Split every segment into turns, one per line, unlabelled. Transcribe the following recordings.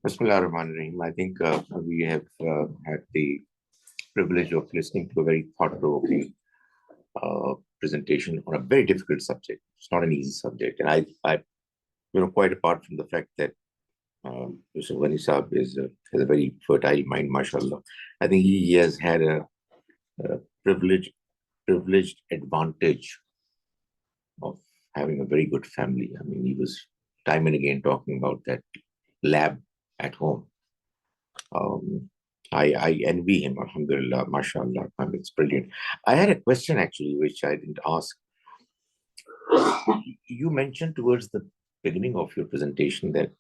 Bismillahir-Rahmanir-Rahim. I think we have had the privilege of listening to a very thought-provoking presentation on a very difficult subject. It's not an easy subject, and quite apart from the fact that Mr. Ghani Saab has a very fertile mind, mashallah. I think he has had a privileged advantage of having a very good family. I mean, he was time and again talking about that lab at home. I envy him, alhamdulillah, mashallah. I mean, it's brilliant. I had a question actually, which I didn't ask. You mentioned towards the beginning of your presentation that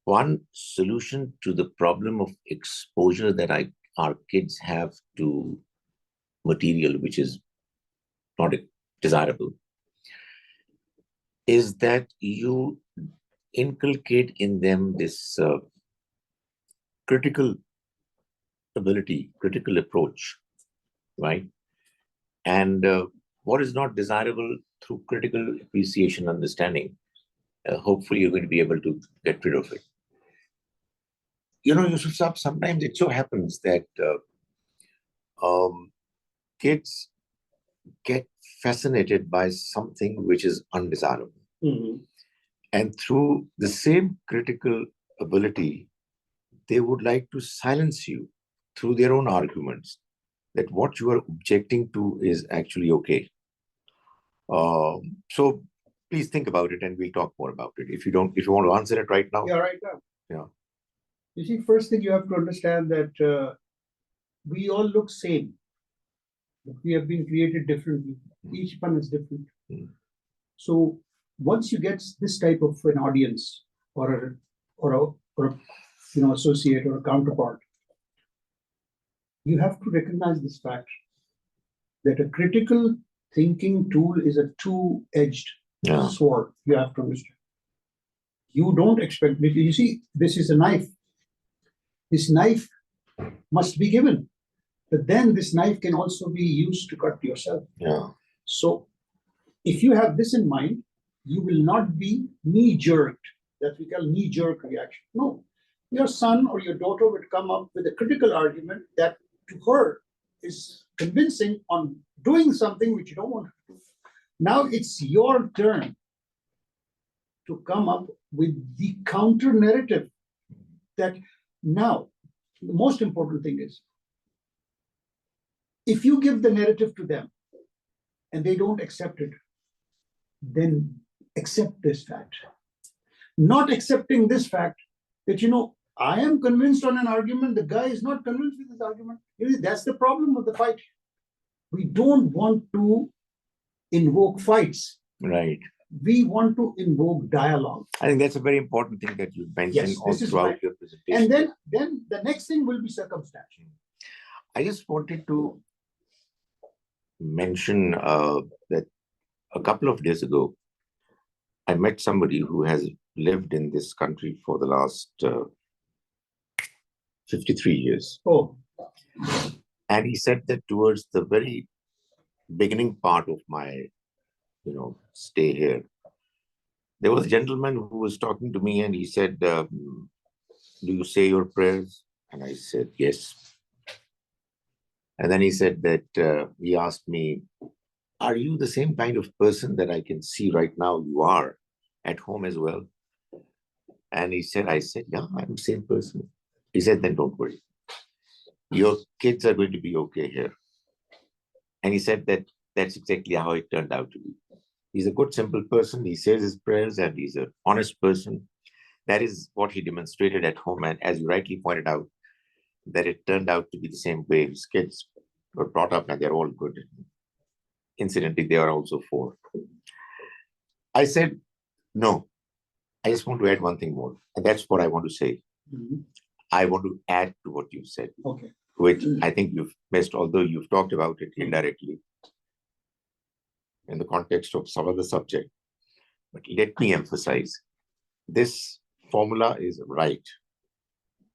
one solution to the problem of exposure that our kids have to material which is not desirable is that you inculcate in them this critical ability, critical approach, right? And what is not desirable through critical appreciation, understanding, hopefully you're going to be able to get rid of it. You know, Yusuf Saab, sometimes it so happens that kids get fascinated by something which is undesirable.
Mm-hmm.
And through the same critical ability, they would like to silence you through their own arguments that what you are objecting to is actually okay. So please think about it and we'll talk more about it. If you want to answer it right now.
Yeah, right now.
Yeah.
You see, first thing you have to understand that we all look same. We have been created differently. Each one is different. So once you get this type of an audience or a associate or a counterpart, you have to recognize this fact that a critical thinking tool is a two-edged sword. You have to understand. You don't expect, you see, this is a knife. This knife must be given. But then this knife can also be used to cut yourself.
Yeah.
So if you have this in mind, you will not be knee-jerked, that we call knee-jerk reaction. No. Your son or your daughter would come up with a critical argument that to her is convincing on doing something which you don't want to do. Now it's your turn to come up with the counter narrative that now the most important thing is if you give the narrative to them and they don't accept it, then accept this fact. Not accepting this fact that, I am convinced on an argument, the guy is not convinced with this argument. That's the problem of the fight. We don't want to invoke fights.
Right.
We want to invoke dialogue.
I think that's a very important thing that you mentioned all throughout your presentation.
And then the next thing will be circumstantial.
I just wanted to mention that a couple of days ago, I met somebody who has lived in this country for the last 53 years.
Oh.
And he said that towards the very beginning part of my, stay here, there was a gentleman who was talking to me and he said, do you say your prayers? And I said, yes. And then he said that he asked me, are you the same kind of person that I can see right now you are at home as well? And I said, yeah, I'm the same person. He said, then don't worry. Your kids are going to be okay here. And he said that that's exactly how it turned out to be. He's a good, simple person. He says his prayers and he's an honest person. That is what he demonstrated at home. And as you rightly pointed out, that it turned out to be the same way. His kids were brought up and they're all good. Incidentally, they are also 4. I said, no, I just want to add one thing more. And that's what I want to say.
Mm-hmm.
I want to add to what you said.
Okay.
Which I think you've missed, although you've talked about it indirectly in the context of some other subject. But let me emphasize, this formula is right.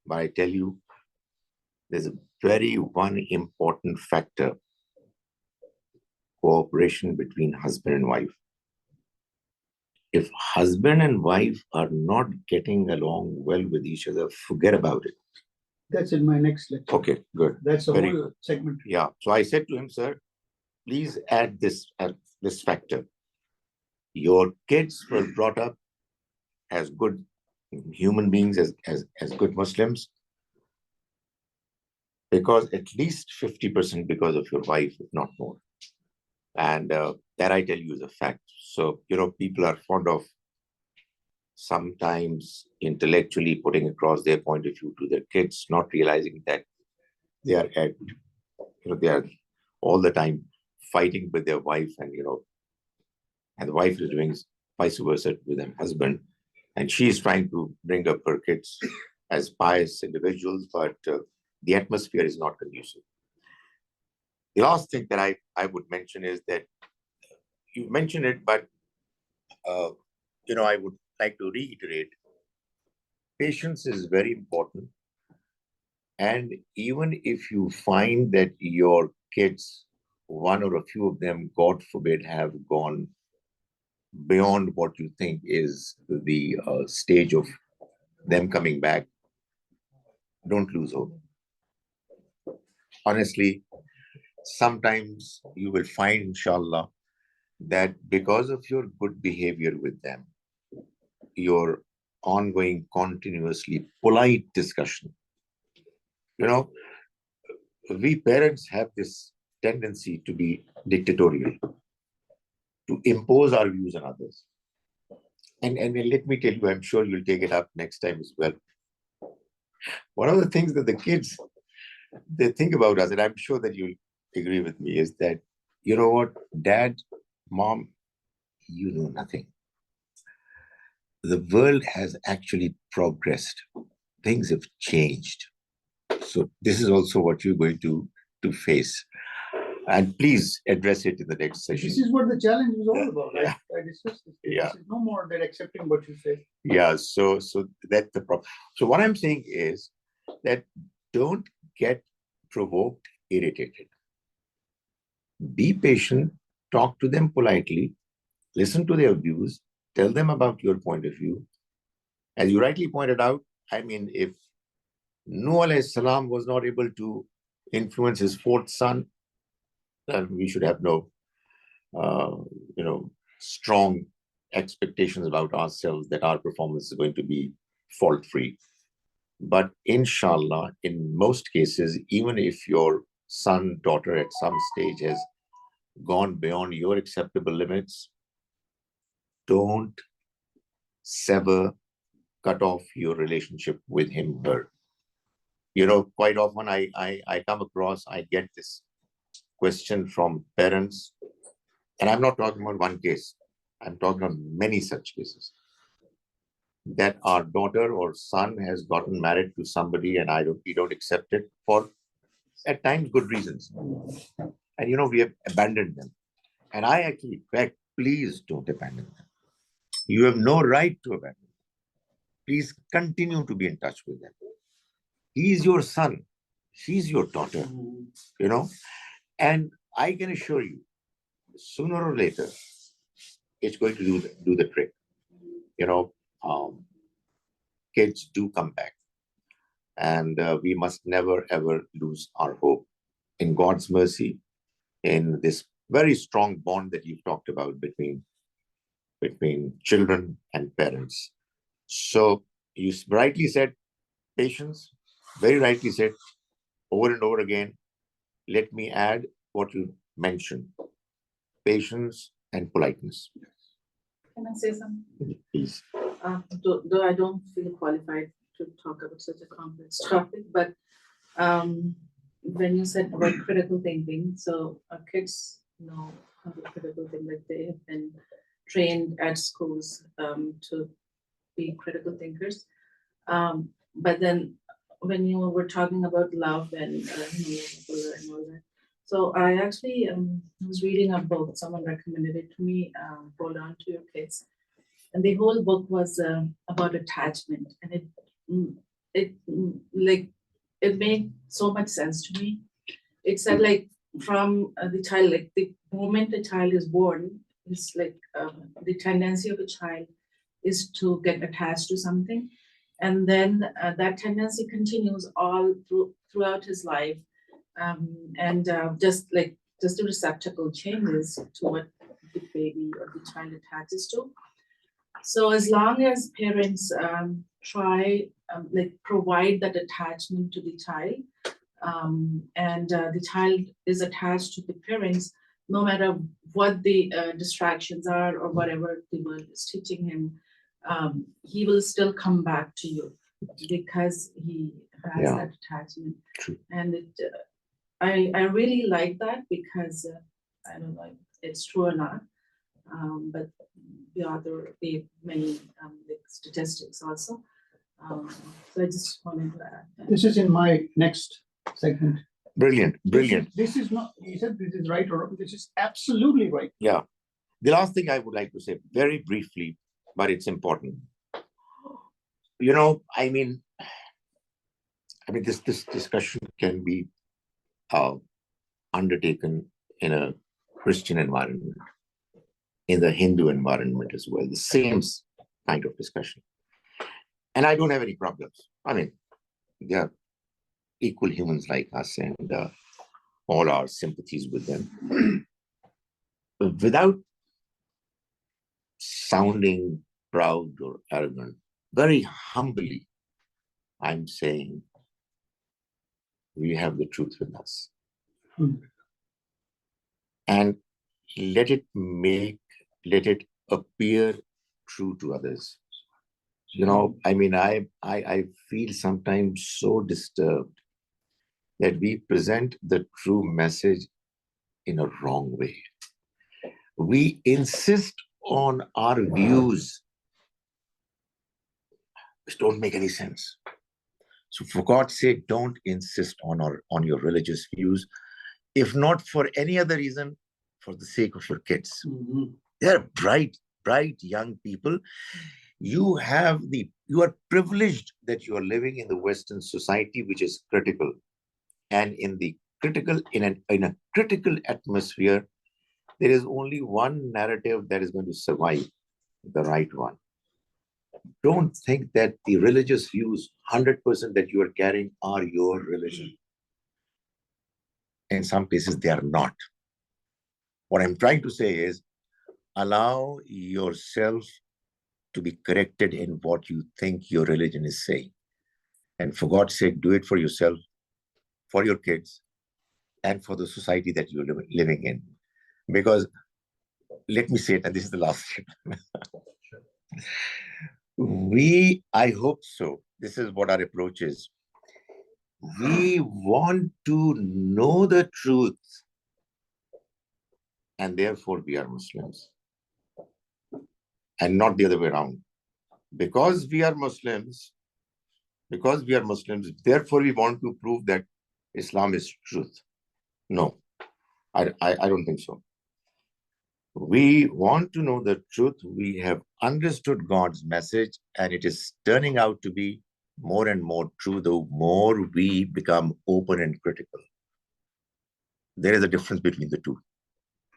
But I tell you, there's one important factor, cooperation between husband and wife. If husband and wife are not getting along well with each other, forget about it.
That's in my next lecture.
Okay, good.
That's a
Very
whole
good.
segment.
Yeah. So I said to him, sir, please add this factor. Your kids were brought up as good human beings, as good Muslims, because at least 50% because of your wife, if not more. And that I tell you is a fact. So, people are fond of sometimes intellectually putting across their point of view to their kids, not realizing that they are they are all the time fighting with their wife, and and the wife is doing vice versa with her husband, and she is trying to bring up her kids as pious individuals, but the atmosphere is not conducive. The last thing that I would mention is that you mentioned it, but I would like to reiterate: patience is very important. And even if you find that your kids, one or a few of them, God forbid, have gone beyond what you think is the stage of them coming back, don't lose hope. Honestly, sometimes you will find, inshallah, that because of your good behavior with them, your ongoing, continuously polite discussion, we parents have this tendency to be dictatorial, to impose our views on others. And let me tell you, I'm sure you'll take it up next time as well. One of the things that the kids, they think about us, and I'm sure that you'll agree with me, is that, you know what, Dad, Mom, you know nothing. The world has actually progressed. Things have changed. So this is also what you're going to face. And please address it in the next session.
This is what the challenge is all about.
Yeah.
I discussed this.
Yeah.
This is no more than accepting what you say.
Yeah, so that's the problem. So what I'm saying is that don't get provoked, irritated. Be patient, talk to them politely, listen to their views, tell them about your point of view. As you rightly pointed out, I mean, if Nuh alayhi salam was not able to influence his fourth son, then we should have no, strong expectations about ourselves that our performance is going to be fault-free. But inshallah, in most cases, even if your son, daughter at some stage has gone beyond your acceptable limits, don't sever, cut off your relationship with him, her. Quite often I come across, I get this question from parents, and I'm not talking about one case, I'm talking about many such cases, that our daughter or son has gotten married to somebody and we don't accept it for, at times, good reasons. And we have abandoned them. And I actually beg, please don't abandon them. You have no right to abandon them. Please continue to be in touch with them. He is your son. She's your daughter. And I can assure you, sooner or later, it's going to do the trick. Kids do come back. And we must never, ever lose our hope in God's mercy, in this very strong bond that you've talked about between children and parents. So you rightly said patience, very rightly said over and over again. Let me add what you mentioned: patience and politeness.
Can I say something?
Please.
Though I don't feel qualified to talk about such a complex topic, but when you said about critical thinking, so our kids know how to critical think, like they have been trained at schools to be critical thinkers. But then when you were talking about love and and all that, so I actually was reading a book. Someone recommended it to me. Hold on to your kids, and the whole book was about attachment, and it made so much sense to me. It said, like, from the child, like the moment a child is born, is like the tendency of a child is to get attached to something, and then that tendency continues throughout his life, and just the receptacle changes to what the baby or the child attaches to. So as long as parents try provide that attachment to the child, and the child is attached to the parents, no matter what the distractions are or whatever the world is teaching him, he will still come back to you because he has that attachment.
True.
And I really like that because I don't know if it's true or not, but the many statistics also. So I just wanted to add that.
This is in my next segment.
Brilliant, brilliant.
This is not, you said this is right or wrong. This is absolutely right.
Yeah. The last thing I would like to say very briefly, but it's important. You know, I mean, this discussion can be undertaken in a Christian environment, in the Hindu environment as well, the same kind of discussion. And I don't have any problems. I mean, they are equal humans like us, and all our sympathies with them. Without sounding proud or arrogant, very humbly, I'm saying we have the truth with us. And let it appear true to others. You know, I mean, I feel sometimes so disturbed that we present the true message in a wrong way. We insist on our views which don't make any sense. So for God's sake, don't insist on your religious views, if not for any other reason, for the sake of your kids. They're bright young people. You are privileged that you are living in the Western society, which is critical. And in a critical atmosphere, there is only one narrative that is going to survive, the right one. Don't think that the religious views, 100% that you are carrying, are your religion. In some cases, they are not. What I'm trying to say is, allow yourself to be corrected in what you think your religion is saying. And for God's sake, do it for yourself, for your kids, and for the society that you're living in. Because, let me say it, and this is the last thing. I hope so, this is what our approach is. We want to know the truth, and therefore we are Muslims. And not the other way around. Because we are Muslims, therefore we want to prove that Islam is truth. No, I don't think so. We want to know the truth. We have understood God's message, and it is turning out to be more and more true the more we become open and critical. There is a difference between the two.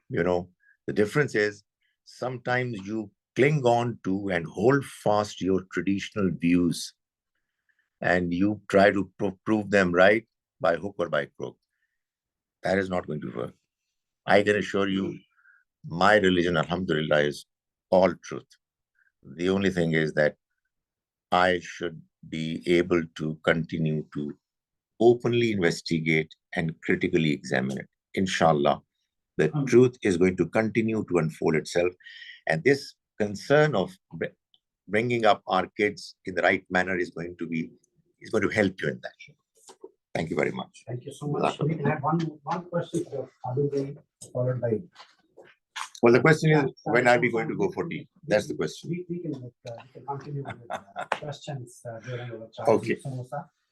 You know, the difference is sometimes you cling on to and hold fast your traditional views, and you try to prove them right by hook or by crook. That is not going to work. I can assure you, my religion, alhamdulillah, is all truth. The only thing is that I should be able to continue to openly investigate and critically examine it. Inshallah, the truth is going to continue to unfold itself. And this concern of bringing up our kids in the right manner is going to help you in that. Thank you very much.
Thank you so much. We can have one question for Abdul, followed by.
Well, the question is, when are we going to go for tea? That's the question.
We can continue with questions during our chat.
Okay.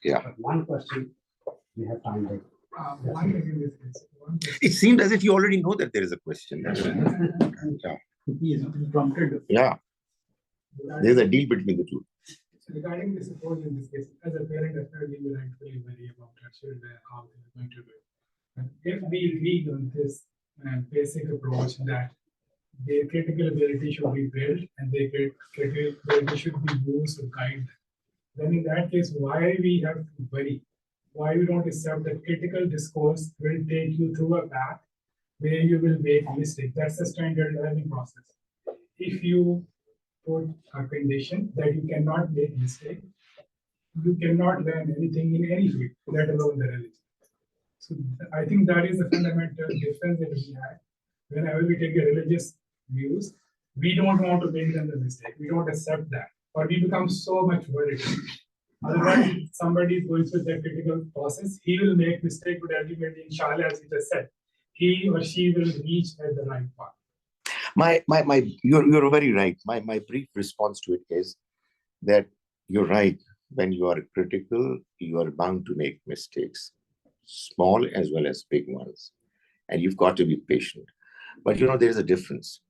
Yeah.
But one question, we have time.
It seemed as if you already know that there is a question. Yeah.
He is prompted.
Yeah. There's a deal between the two.
Regarding this approach in this case, as a parent, definitely we rightfully worry about our children, how they're going to do it. But if we agree on this basic approach that their critical ability should be built and their critical ability should be used to guide them. Then in that case, why we have to worry? Why we don't accept that critical discourse will take you through a path where you will make mistakes? That's the standard learning process. If you put a condition that you cannot make mistake, you cannot learn anything in any field, let alone the religion. So I think that is the fundamental difference that we have. Whenever we take a religious views, we don't want to make them the mistake. We don't accept that, or we become so much worried. Otherwise, if somebody is going through that critical process, he will make mistake, but ultimately, inshallah, as you just said, he or she will reach at the right path.
You're very right. My brief response to it is that you're right. When you are critical, you are bound to make mistakes, small as well as big ones. And you've got to be patient. But there's a difference.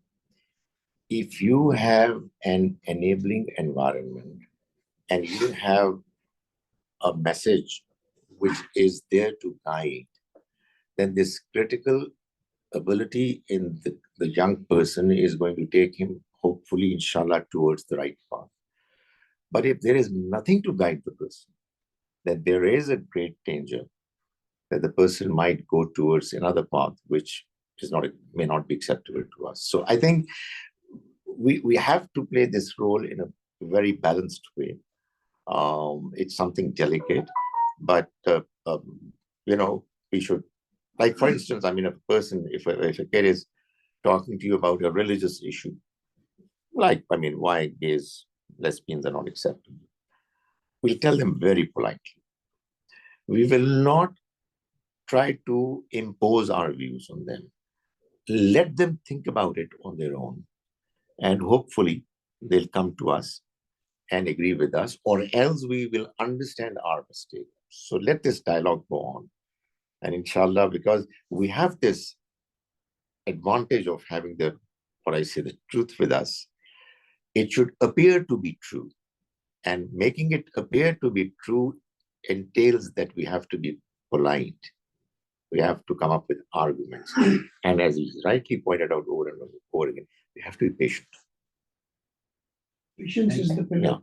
If you have an enabling environment and you have a message which is there to guide, then this critical ability in the young person is going to take him, hopefully, inshallah, towards the right path. But if there is nothing to guide the person, then there is a great danger that the person might go towards another path which may not be acceptable to us. So I think we have to play this role in a very balanced way. It's something delicate, but we should, like, for instance, if a kid is talking to you about a religious issue, why gays, lesbians are not acceptable, we'll tell them very politely. We will not try to impose our views on them. Let them think about it on their own. And hopefully they'll come to us and agree with us, or else we will understand our mistake. So let this dialogue go on. And inshallah, because we have this advantage of having the truth with us, it should appear to be true. And making it appear to be true entails that we have to be polite. We have to come up with arguments. And as he rightly pointed out over and over again, we have to be patient.
Patience is the pillar.
Yeah.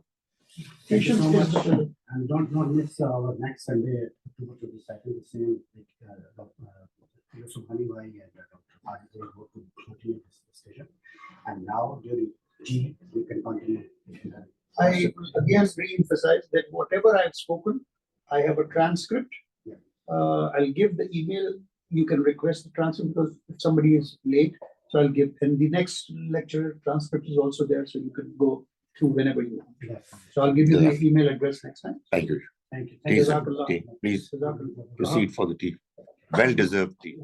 Patience
Thank you
is
so
the
much.
pillar.
And don't miss our next Sunday, October 22nd, the same like Dr. Yusuf Hanibhai and Dr. Khalid Zaheer go to continue this discussion. And now during G, we can continue.
I again re-emphasize that whatever I've spoken, I have a transcript.
Yeah.
I'll give the email. You can request the transcript because if somebody is late, so I'll give. And the next lecture transcript is also there, so you can go through whenever you want.
Yeah.
So I'll give you the email address next time.
Thank you.
Thank you.
Please,
Jazakallah.
please
Jazakallah.
proceed for the tea. Well-deserved tea.